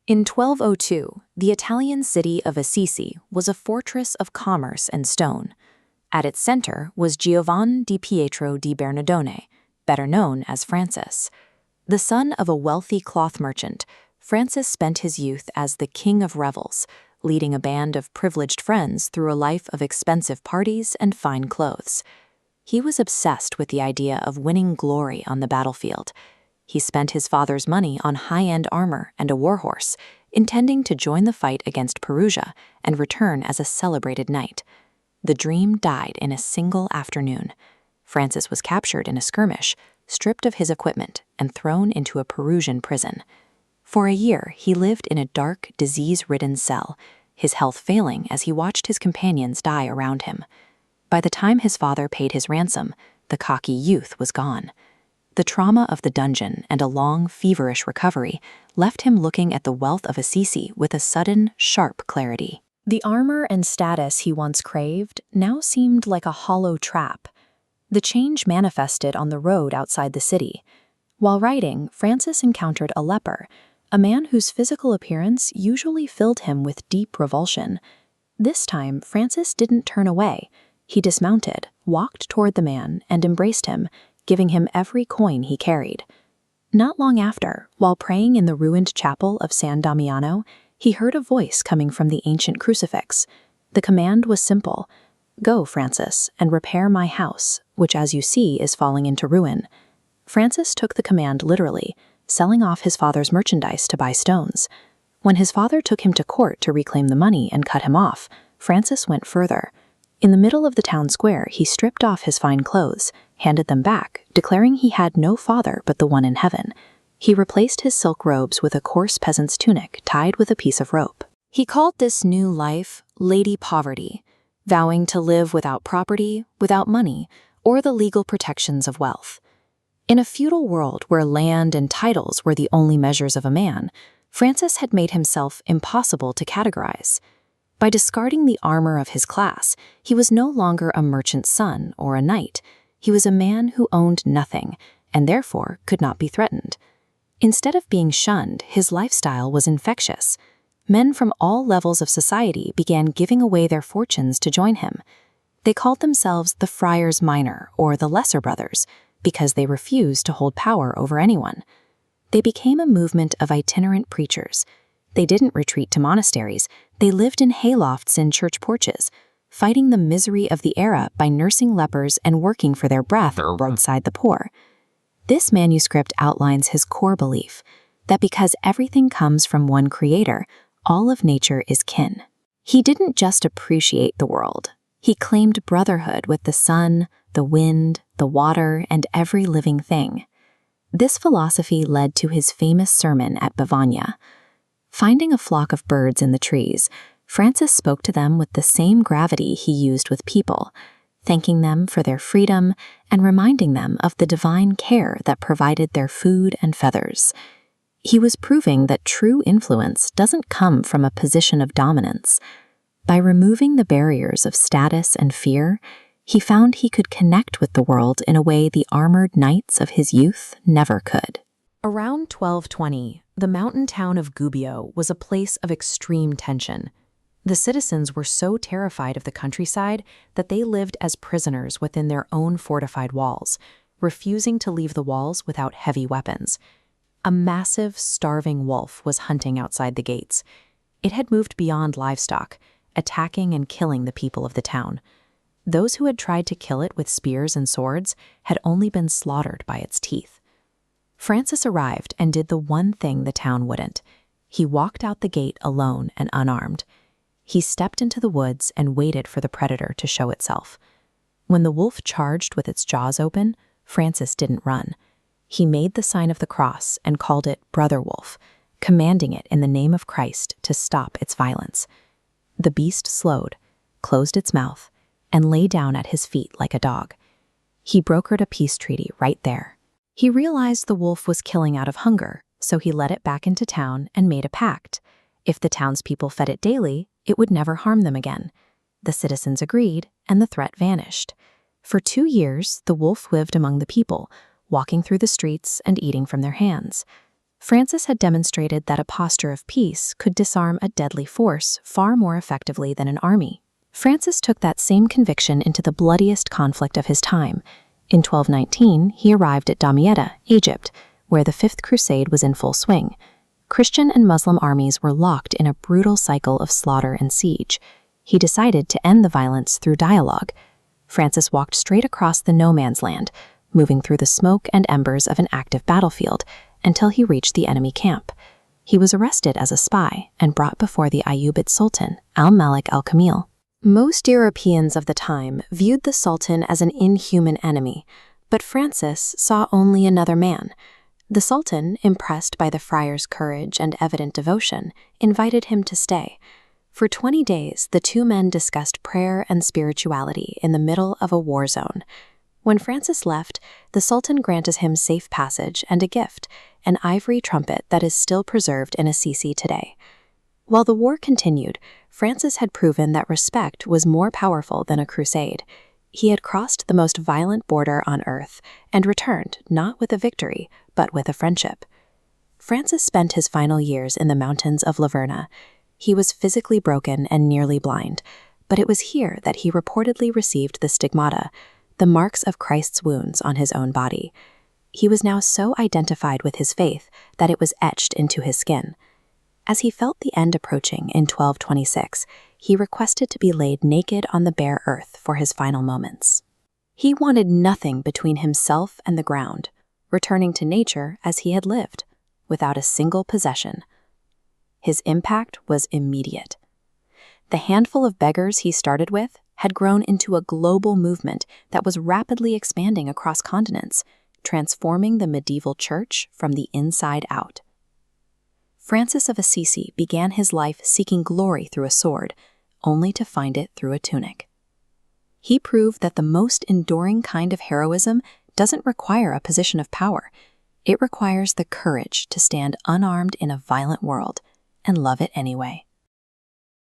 In 1202, the Italian city of Assisi was a fortress of commerce and stone. At its center was Giovan di Pietro di Bernardone, better known as Francis. The son of a wealthy cloth merchant, Francis spent his youth as the king of revels, leading a band of privileged friends through a life of expensive parties and fine clothes. He was obsessed with the idea of winning glory on the battlefield. He spent his father's money on high-end armor and a warhorse, intending to join the fight against Perugia and return as a celebrated knight. The dream died in a single afternoon. Francis was captured in a skirmish, stripped of his equipment, and thrown into a Perusian prison. For a year, he lived in a dark, disease-ridden cell, his health failing as he watched his companions die around him. By the time his father paid his ransom, the cocky youth was gone. The trauma of the dungeon and a long, feverish recovery left him looking at the wealth of Assisi with a sudden, sharp clarity. The armor and status he once craved now seemed like a hollow trap. The change manifested on the road outside the city. While riding, Francis encountered a leper, a man whose physical appearance usually filled him with deep revulsion. This time, Francis didn't turn away. He dismounted, walked toward the man, and embraced him, giving him every coin he carried. Not long after, while praying in the ruined chapel of San Damiano, he heard a voice coming from the ancient crucifix. The command was simple: "Go, Francis, and repair my house, which as you see is falling into ruin." Francis took the command literally, selling off his father's merchandise to buy stones. When his father took him to court to reclaim the money and cut him off, Francis went further. In the middle of the town square, he stripped off his fine clothes, handed them back, declaring he had no father but the one in heaven. He replaced his silk robes with a coarse peasant's tunic tied with a piece of rope. He called this new life Lady Poverty, vowing to live without property, without money, or the legal protections of wealth. In a feudal world where land and titles were the only measures of a man, Francis had made himself impossible to categorize. By discarding the armor of his class, he was no longer a merchant's son or a knight. He was a man who owned nothing, and therefore could not be threatened. Instead of being shunned, his lifestyle was infectious. Men from all levels of society began giving away their fortunes to join him. They called themselves the Friars Minor or the Lesser Brothers, because they refused to hold power over anyone. They became a movement of itinerant preachers. They didn't retreat to monasteries, they lived in haylofts and church porches, fighting the misery of the era by nursing lepers and working for their breath alongside the poor. This manuscript outlines his core belief, that because everything comes from one creator, all of nature is kin. He didn't just appreciate the world, he claimed brotherhood with the sun, the wind, the water, and every living thing. This philosophy led to his famous sermon at Bavagne. Finding a flock of birds in the trees, Francis spoke to them with the same gravity he used with people, thanking them for their freedom and reminding them of the divine care that provided their food and feathers. He was proving that true influence doesn't come from a position of dominance. By removing the barriers of status and fear, he found he could connect with the world in a way the armored knights of his youth never could. Around 1220, the mountain town of Gubbio was a place of extreme tension. The citizens were so terrified of the countryside that they lived as prisoners within their own fortified walls, refusing to leave the walls without heavy weapons. A massive, starving wolf was hunting outside the gates. It had moved beyond livestock, attacking and killing the people of the town. Those who had tried to kill it with spears and swords had only been slaughtered by its teeth. Francis arrived and did the one thing the town wouldn't. He walked out the gate alone and unarmed. He stepped into the woods and waited for the predator to show itself. When the wolf charged with its jaws open, Francis didn't run. He made the sign of the cross and called it Brother Wolf, commanding it in the name of Christ to stop its violence. The beast slowed, closed its mouth, and lay down at his feet like a dog. He brokered a peace treaty right there. He realized the wolf was killing out of hunger, so he led it back into town and made a pact. If the townspeople fed it daily, it would never harm them again. The citizens agreed, and the threat vanished. For 2 years, the wolf lived among the people, walking through the streets and eating from their hands. Francis had demonstrated that a posture of peace could disarm a deadly force far more effectively than an army. Francis took that same conviction into the bloodiest conflict of his time. In 1219, he arrived at Damietta, Egypt, where the Fifth Crusade was in full swing. Christian and Muslim armies were locked in a brutal cycle of slaughter and siege. He decided to end the violence through dialogue. Francis walked straight across the no-man's land, moving through the smoke and embers of an active battlefield, until he reached the enemy camp. He was arrested as a spy and brought before the Ayyubid Sultan, al-Malik al-Kamil. Most Europeans of the time viewed the Sultan as an inhuman enemy, but Francis saw only another man. The Sultan, impressed by the friar's courage and evident devotion, invited him to stay. For 20 days, the two men discussed prayer and spirituality in the middle of a war zone. When Francis left, the Sultan granted him safe passage and a gift, an ivory trumpet that is still preserved in Assisi today. While the war continued, Francis had proven that respect was more powerful than a crusade. He had crossed the most violent border on earth and returned not with a victory, but with a friendship. Francis spent his final years in the mountains of Laverna. He was physically broken and nearly blind, but it was here that he reportedly received the stigmata, the marks of Christ's wounds on his own body. He was now so identified with his faith that it was etched into his skin. As he felt the end approaching in 1226, he requested to be laid naked on the bare earth for his final moments. He wanted nothing between himself and the ground, returning to nature as he had lived, without a single possession. His impact was immediate. The handful of beggars he started with had grown into a global movement that was rapidly expanding across continents, transforming the medieval church from the inside out. Francis of Assisi began his life seeking glory through a sword, only to find it through a tunic. He proved that the most enduring kind of heroism doesn't require a position of power. It requires the courage to stand unarmed in a violent world and love it anyway.